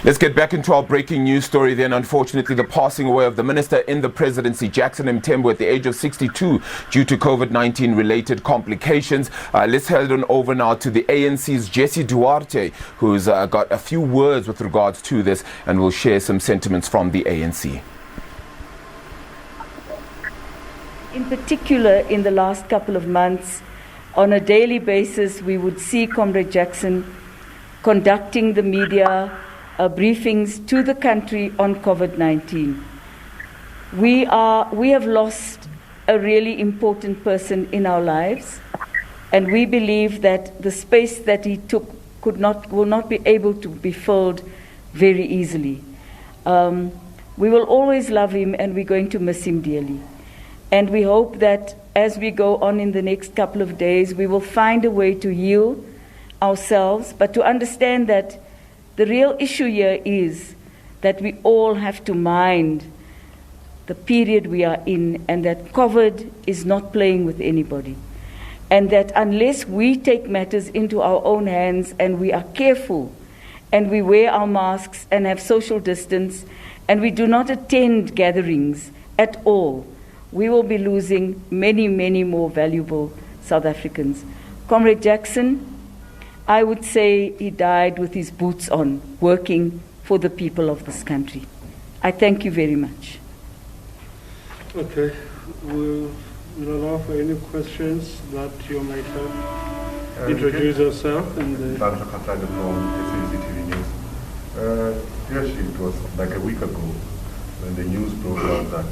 Let's get back into our breaking news story then. Unfortunately, the passing away of the Minister in the Presidency, Jackson Mthembu, at the age of 62 due to COVID-19 related complications. Let's head on over now to the ANC's Jessie Duarte, who's got a few words with regards to this and will share some sentiments from the ANC. In particular, in the last couple of months, on a daily basis, we would see Comrade Jackson conducting the media briefings to the country on COVID-19. We have lost a really important person in our lives, and we believe that the space that he took will not be able to be filled very easily. We will always love him, and we're going to miss him dearly. And we hope that as we go on in the next couple of days, we will find a way to heal ourselves, but to understand that the real issue here is that we all have to mind the period we are in, and that COVID is not playing with anybody. And that unless we take matters into our own hands and we are careful and we wear our masks and have social distance and we do not attend gatherings at all, we will be losing many, many more valuable South Africans. Comrade Jackson, I would say he died with his boots on, working for the people of this country. I thank you very much. Okay, we'll allow for any questions that you might have. Introduce yourself. Ntlantla Kgatlane from SABC TV News. Yes, it was like a week ago when the news broke out that,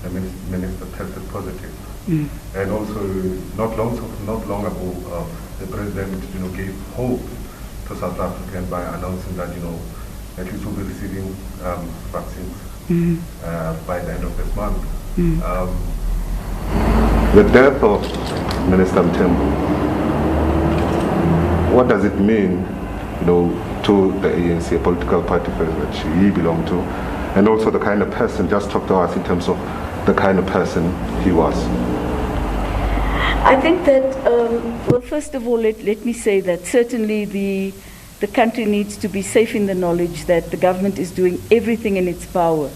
the minister tested positive. And also, not long ago, the president, gave hope to South Africans by announcing that, at least we'll be receiving vaccines by the end of this month. The death of Minister Mthembu, what does it mean, to the ANC, a political party which he belonged to, and also the kind of person, just talk to us in terms of the kind of person he was? I think that, well, first of all, let me say that certainly the country needs to be safe in the knowledge that the government is doing everything in its power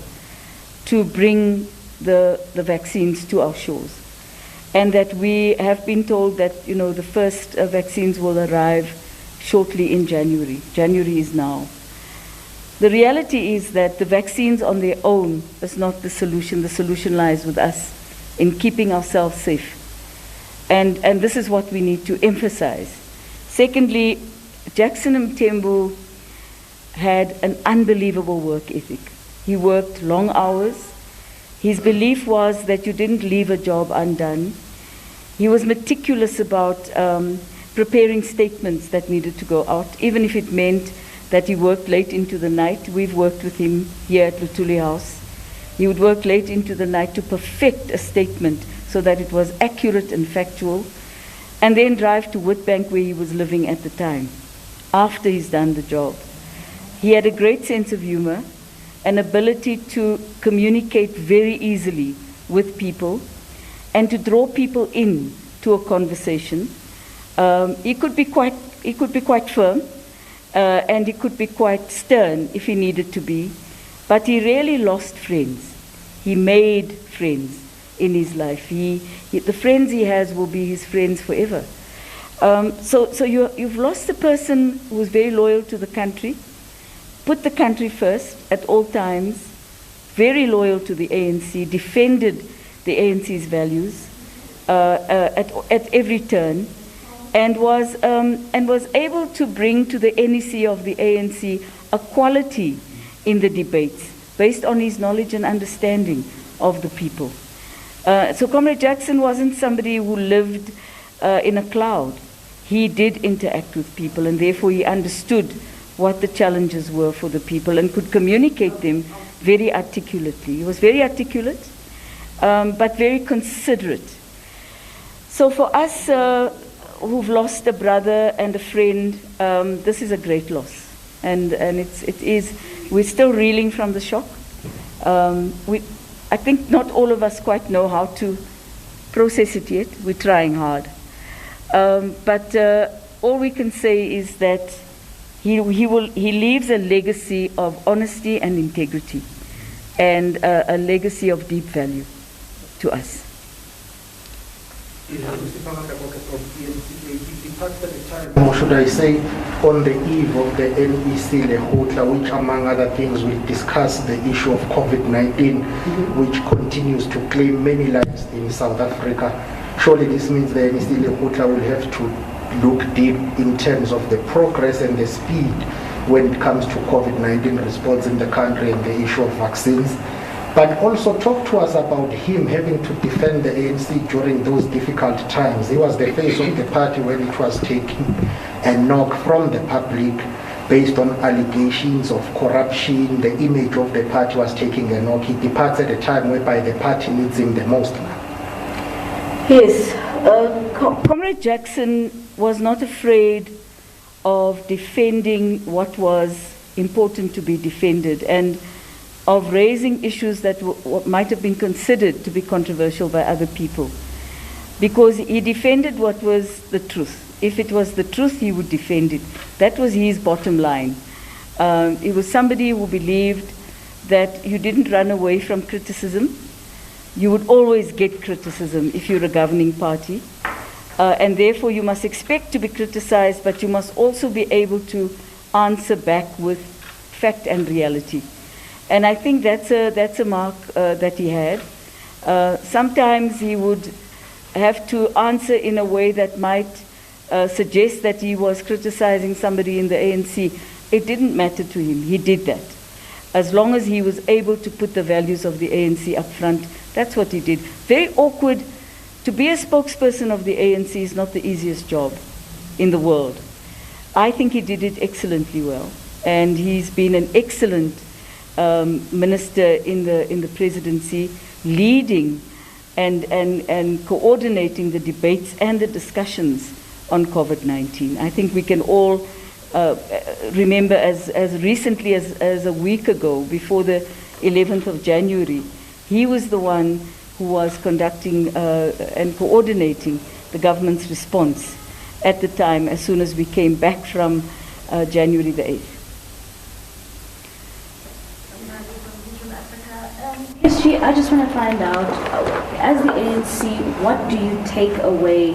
to bring the vaccines to our shores. And that we have been told that, the first vaccines will arrive shortly in January. January is now. The reality is that the vaccines on their own is not the solution. The solution lies with us in keeping ourselves safe. And this is what we need to emphasize. Secondly, Jackson Mthembu had an unbelievable work ethic. He worked long hours. His belief was that you didn't leave a job undone. He was meticulous about preparing statements that needed to go out, even if it meant that he worked late into the night. We've worked with him here at Luthuli House. He would work late into the night to perfect a statement so that it was accurate and factual, and then drive to Witbank where he was living at the time, after he's done the job. He had a great sense of humor, an ability to communicate very easily with people, and to draw people in to a conversation. He could be quite firm, and he could be quite stern if he needed to be, but he really lost friends. He made friends in his life. The friends he has will be his friends forever. So you've lost a person who was very loyal to the country, put the country first at all times, very loyal to the ANC, defended the ANC's values at every turn, and was able to bring to the NEC of the ANC a quality in the debates based on his knowledge and understanding of the people. So Comrade Jackson wasn't somebody who lived in a cloud. He did interact with people, and therefore he understood what the challenges were for the people and could communicate them very articulately. He was very articulate, but very considerate. So for us who've lost a brother and a friend, this is a great loss. And we're still reeling from the shock. I think not all of us quite know how to process it yet. We're trying hard. But all we can say is that He leaves a legacy of honesty and integrity, and a legacy of deep value to us. Or should I say, on the eve of the NEC Lekgotla, which among other things will discuss the issue of COVID-19, which continues to claim many lives in South Africa. Surely this means the NEC Lekgotla will have to look deep in terms of the progress and the speed when it comes to COVID-19 response in the country and the issue of vaccines. But also talk to us about him having to defend the ANC during those difficult times. He was the face of the party when it was taking a knock from the public based on allegations of corruption. The image of the party was taking a knock. He departs at a time whereby the party needs him the most now. Yes, Comrade Jackson was not afraid of defending what was important to be defended, and of raising issues that might have been considered to be controversial by other people, because he defended what was the truth. If it was the truth, he would defend it. That was his bottom line. He was somebody who believed that you didn't run away from criticism. You would always get criticism if you're a governing party, and therefore you must expect to be criticized, but you must also be able to answer back with fact and reality. And I think that's a mark that he had. Sometimes he would have to answer in a way that might suggest that he was criticizing somebody in the ANC. It didn't matter to him. He did that. As long as he was able to put the values of the ANC up front, that's what he did. Very awkward. To be a spokesperson of the ANC is not the easiest job in the world. I think he did it excellently well. And he's been an excellent minister in the presidency, leading and coordinating the debates and the discussions on COVID-19. I think we can all remember as recently as a week ago, before the 11th of January, he was the one who was conducting and coordinating the government's response at the time, as soon as we came back from January the 8th. Jessie, I just want to find out, as the ANC, what do you take away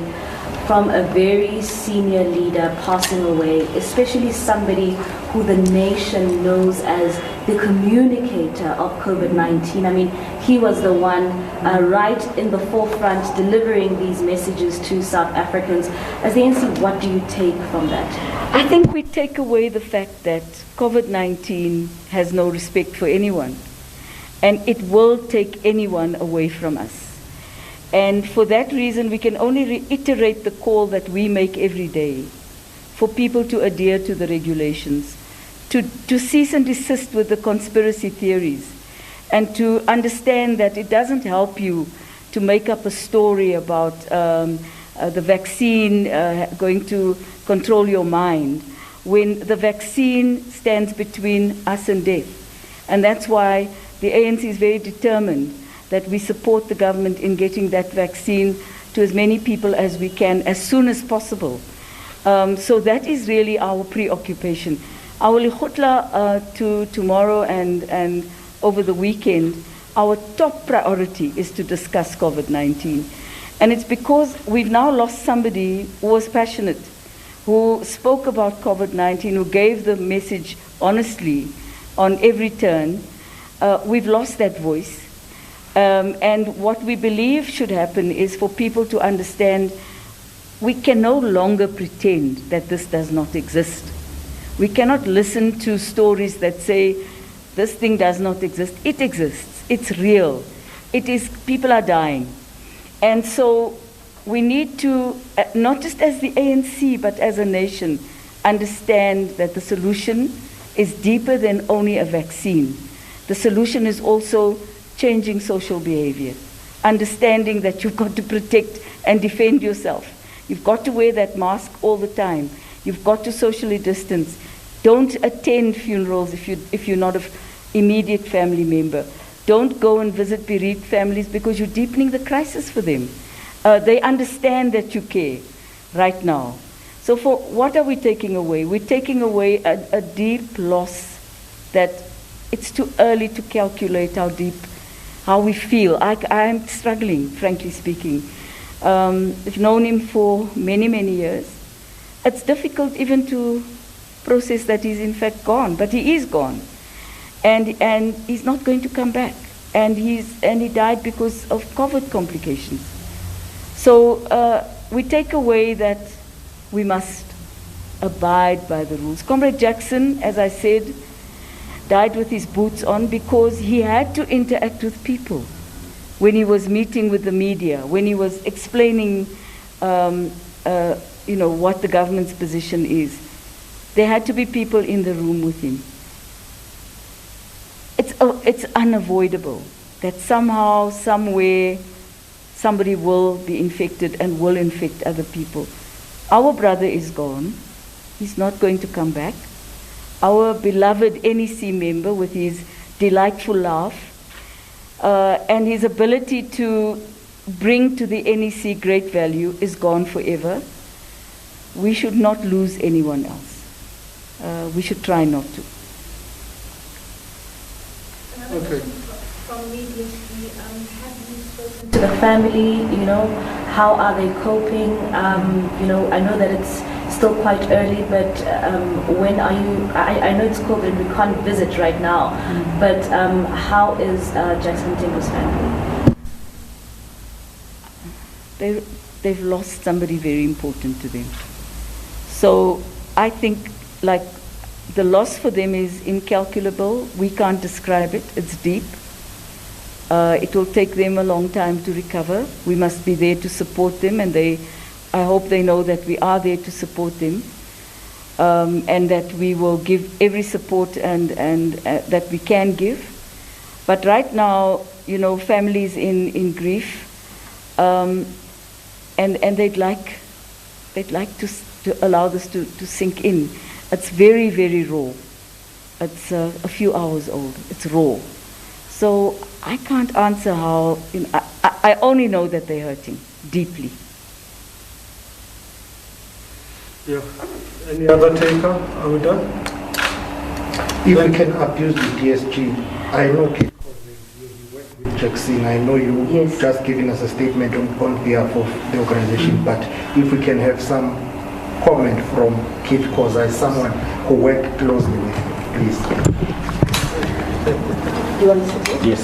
from a very senior leader passing away, especially somebody who the nation knows as the communicator of COVID-19? I mean, he was the one right in the forefront delivering these messages to South Africans. As the ANC, what do you take from that? I think we take away the fact that COVID-19 has no respect for anyone, and it will take anyone away from us. And for that reason, we can only reiterate the call that we make every day for people to adhere to the regulations, to cease and desist with the conspiracy theories, and to understand that it doesn't help you to make up a story about the vaccine going to control your mind, when the vaccine stands between us and death. And that's why the ANC is very determined that we support the government in getting that vaccine to as many people as we can, as soon as possible. So that is really our preoccupation. Our Lekgotla to tomorrow and over the weekend, our top priority is to discuss COVID-19. And it's because we've now lost somebody who was passionate, who spoke about COVID-19, who gave the message honestly on every turn. We've lost that voice. And what we believe should happen is for people to understand we can no longer pretend that this does not exist. We cannot listen to stories that say this thing does not exist. It exists. It's real. It is, people are dying. And so we need to, not just as the ANC, but as a nation, understand that the solution is deeper than only a vaccine. The solution is also changing social behavior, understanding that you've got to protect and defend yourself. You've got to wear that mask all the time. You've got to socially distance. Don't attend funerals if you're not an immediate family member. Don't go and visit bereaved families, because you're deepening the crisis for them. They understand that you care right now. So for what are we taking away? We're taking away a deep loss that it's too early to calculate how we feel. I'm struggling, frankly speaking. I've known him for many, many years. It's difficult even to process that he's in fact gone, but he is gone. And he's not going to come back. And he died because of COVID complications. So we take away that we must abide by the rules. Comrade Jackson, as I said, died with his boots on because he had to interact with people when he was meeting with the media, when he was explaining what the government's position is. There had to be people in the room with him. It's unavoidable that somehow, somewhere, somebody will be infected and will infect other people. Our brother is gone. He's not going to come back. Our beloved NEC member with his delightful laugh and his ability to bring to the NEC great value is gone forever. We should not lose anyone else. We should try not to. Okay. From me, have you spoken to the family? How are they coping? I know that it's still quite early, but when are you? I know it's COVID, we can't visit right now. But how is Jackson Mthembu's family? They've lost somebody very important to them. So I think, the loss for them is incalculable. We can't describe it. It's deep. It will take them a long time to recover. We must be there to support them, and I hope they know that we are there to support them, and that we will give every support and that we can give. But right now, families in grief, and they'd like to allow this to sink in. It's very, very raw. It's a few hours old. It's raw. So I can't answer how. I only know that they're hurting deeply. Yeah. Any other taker? Are we done? If we can abuse the DSG, I know you work with Jackson. I know you just giving us a statement on behalf of the organization, but if we can have some comment from Kid Koza as someone who worked closely with him, please. Do you want to say? Yes.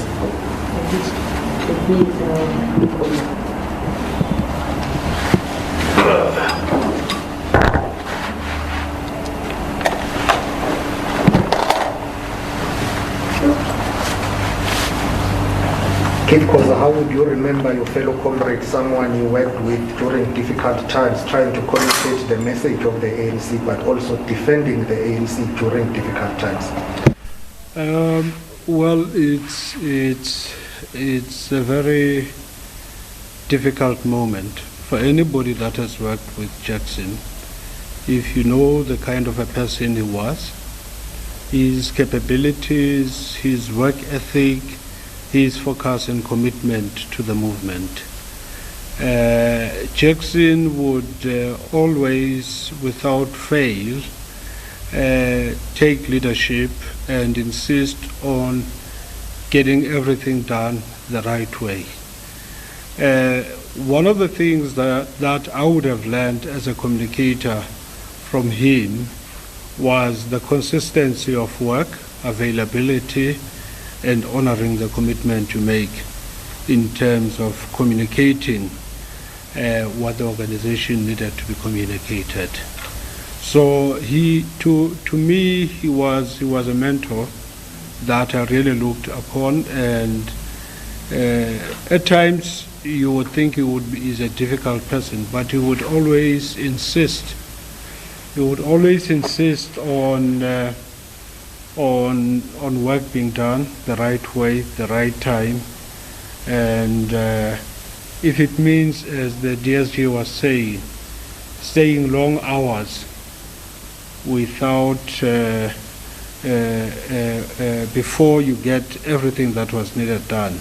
Kid Koza, how would you remember your fellow comrade, someone you worked with during difficult times, trying to communicate the message of the ANC, but also defending the ANC during difficult times? Well, it's a very difficult moment for anybody that has worked with Jackson. If you know the kind of a person he was, his capabilities, his work ethic, his focus and commitment to the movement. Jackson would always, without fail, take leadership and insist on getting everything done the right way. One of the things that I would have learned as a communicator from him was the consistency of work, availability, and honoring the commitment you make in terms of communicating what the organization needed to be communicated. So to me, he was a mentor that I really looked upon, and at times you would think he's a difficult person, but he would always insist. He would always insist on work being done the right way, the right time, and if it means, as the DSG was saying, staying long hours without before you get everything that was needed done,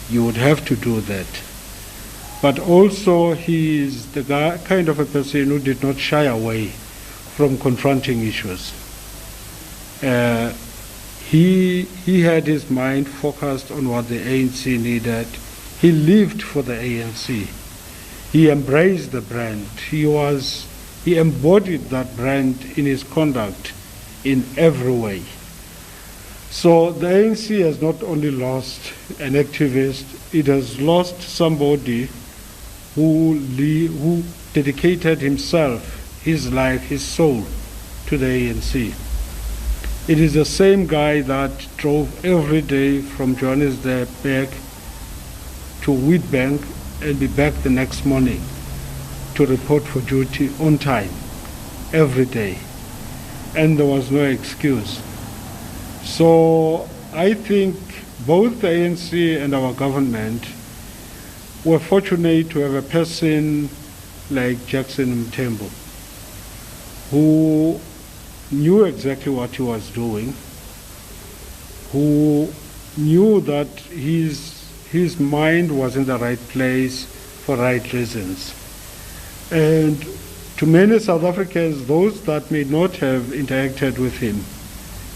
you would have to do that. but also he is the kind of a person who did not shy away from confronting issues. He had his mind focused on what the ANC needed. He lived for the ANC. He embraced the brand. He embodied that brand in his conduct in every way. So the ANC has not only lost an activist, it has lost somebody who dedicated himself, his life, his soul to the ANC. It is the same guy that drove every day from Johannesburg to Witbank and be back the next morning to report for duty on time, every day. And there was no excuse. So I think both the ANC and our government were fortunate to have a person like Jackson Mthembu, who knew exactly what he was doing, who knew that his mind was in the right place for right reasons. And to many South Africans, those that may not have interacted with him,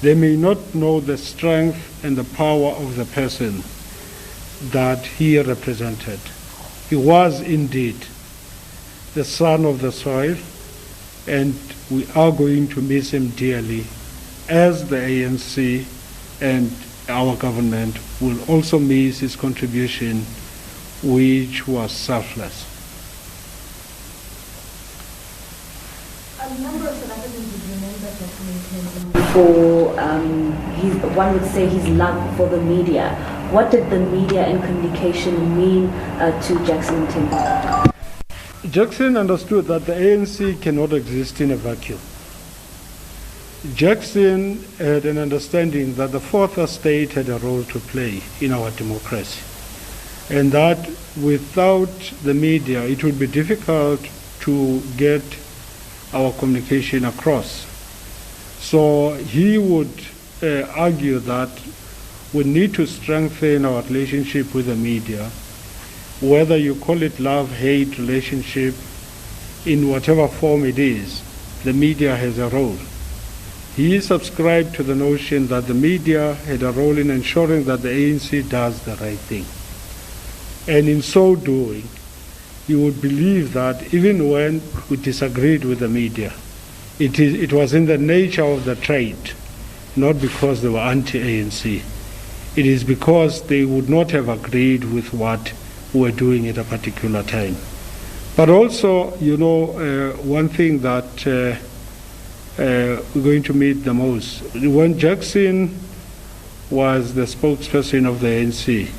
they may not know the strength and the power of the person that he represented. He was indeed the son of the soil, and we are going to miss him dearly, as the ANC and our government will also miss his contribution, which was selfless. A number of South Africans would remember Jackson Mthembu for one would say his love for the media. What did the media and communication mean to Jackson Mthembu? Jackson understood that the ANC cannot exist in a vacuum. Jackson had an understanding that the fourth estate had a role to play in our democracy, and that without the media it would be difficult to get our communication across. So he would argue that we need to strengthen our relationship with the media, whether you call it love-hate relationship, in whatever form it is, the media has a role. He subscribed to the notion that the media had a role in ensuring that the ANC does the right thing. And in so doing, you would believe that even when we disagreed with the media, it was in the nature of the trade, not because they were anti-ANC. It is because they would not have agreed with what we were doing at a particular time. But also, one thing that we're going to meet the most, when Jackson was the spokesperson of the ANC,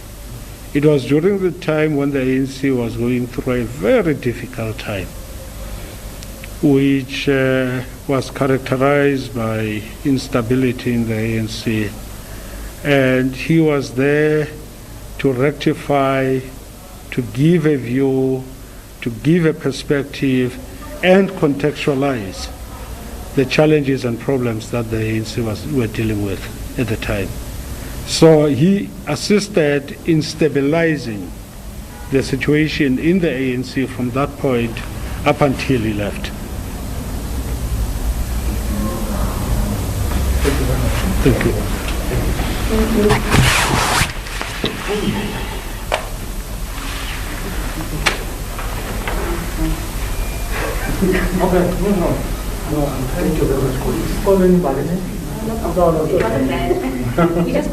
it was during the time when the ANC was going through a very difficult time, which was characterized by instability in the ANC. And he was there to rectify, to give a view, to give a perspective, and contextualize the challenges and problems that the ANC were dealing with at the time. So he assisted in stabilizing the situation in the ANC from that point up until he left. Thank you. Thank you. Okay, no, thank you very much. Call anybody. No, you just